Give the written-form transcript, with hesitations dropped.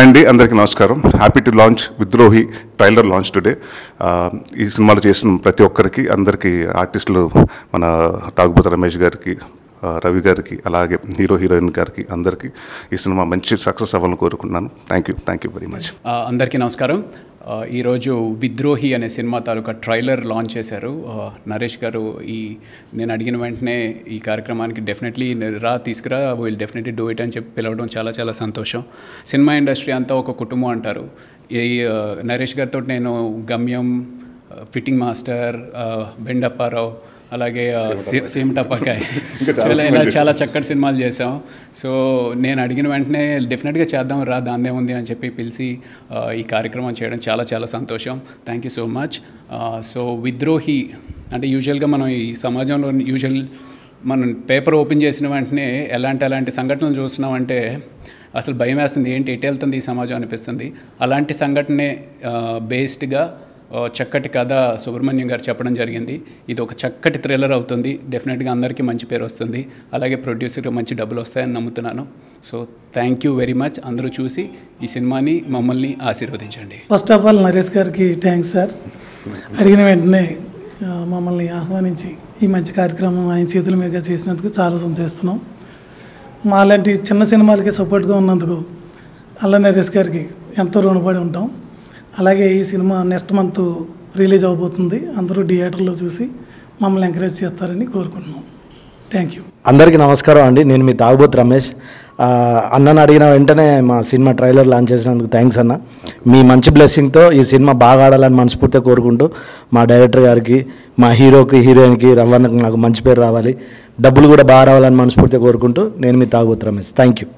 Hi అండి, అందరికీ నమస్కారం. Happy to launch Vidrohi trailer launch today. ఈ సినిమాలో చేసిన ప్రతి ఒక్కరికి, అందరికీ, ఆర్టిస్టులు మన తాగుబోతు రమేష్ గారికి, రవి గారికి, అలాగే హీరో హీరోయిన్ గారికి అందరికీ ఈ సినిమా మంచి సక్సెస్ అవ్వాలని కోరుకున్నాను. Thank you very much. అందరికీ నమస్కారం. ఈరోజు విద్రోహి అనే సినిమా తాలూకా ట్రైలర్ లాంచ్ చేశారు నరేష్ గారు. నేను అడిగిన వెంటనే ఈ కార్యక్రమానికి డెఫినెట్లీ తీసుకురా, విల్ డెఫినెట్లీ డూ ఇట్ అని చెప్పి పిలవడం చాలా చాలా సంతోషం. సినిమా ఇండస్ట్రీ అంతా ఒక కుటుంబం అంటారు. ఈ నరేష్ గారితో నేను గమ్యం, ఫిట్టింగ్ మాస్టర్, బెండప్పారావు, అలాగే సేమ్ టపాకాయ్ చాలా చక్కటి సినిమాలు చేసాం. సో నేను అడిగిన వెంటనే డెఫినెట్గా చేద్దాం రా, దాందే ఉంది అని చెప్పి పిలిచి ఈ కార్యక్రమం చేయడం చాలా చాలా సంతోషం. Thank you so much. So Vidrohi అంటే యూజువల్గా మనం ఈ సమాజంలో మనం పేపర్ ఓపెన్ చేసిన వెంటనే ఎలాంటి సంఘటనలు చూస్తున్నామంటే అసలు భయం వేస్తుంది, ఏంటి ఎటు వెళ్తుంది ఈ సమాజం అనిపిస్తుంది. అలాంటి సంఘటనే బేస్డ్గా చక్కటి కథ సుబ్రహ్మణ్యం గారు చెప్పడం జరిగింది. ఇది ఒక చక్కటి థ్రిల్లర్ అవుతుంది. డెఫినెట్గా అందరికీ మంచి పేరు వస్తుంది, అలాగే ప్రొడ్యూసర్గా మంచి డబ్బులు వస్తాయని నమ్ముతున్నాను. So thank you very much. అందరూ చూసి ఈ సినిమాని మమ్మల్ని ఆశీర్వదించండి. ఫస్ట్ ఆఫ్ ఆల్ నరేష్ గారికి థ్యాంక్స్ సార్. అడిగిన వెంటనే మమ్మల్ని ఆహ్వానించి ఈ మంచి కార్యక్రమం ఆయన చేతుల మీద చేసినందుకు చాలా సంతోషిస్తున్నాం. మాలాంటి చిన్న సినిమాలకి సపోర్ట్గా ఉన్నందుకు అల్ల నరేష్ గారికి ఎంతో రుణపడి ఉంటాం. అలాగే ఈ సినిమా నెక్స్ట్ మంత్ రిలీజ్ అవబోతుంది. అందరూ థియేటర్లో చూసి మమ్మల్ని ఎంకరేజ్ చేస్తారని కోరుకుంటున్నాం. Thank you. అందరికీ నమస్కారం అండి. నేను మీ తాగుబోతు రమేష్. అన్నను అడిగిన వెంటనే మా సినిమా ట్రైలర్ లాంచ్ చేసినందుకు థ్యాంక్స్ అన్న. మీ మంచి బ్లెస్సింగ్తో ఈ సినిమా బాగా ఆడాలని మనస్ఫూర్తిగా కోరుకుంటూ, మా డైరెక్టర్ గారికి, మా హీరోకి, హీరోయిన్కి, రవ్వన్నకి నాకు మంచి పేరు రావాలి, డబ్బులు కూడా బాగా రావాలని మనస్ఫూర్తిగా కోరుకుంటూ, నేను మీ తాగుబోతు రమేష్. Thank you.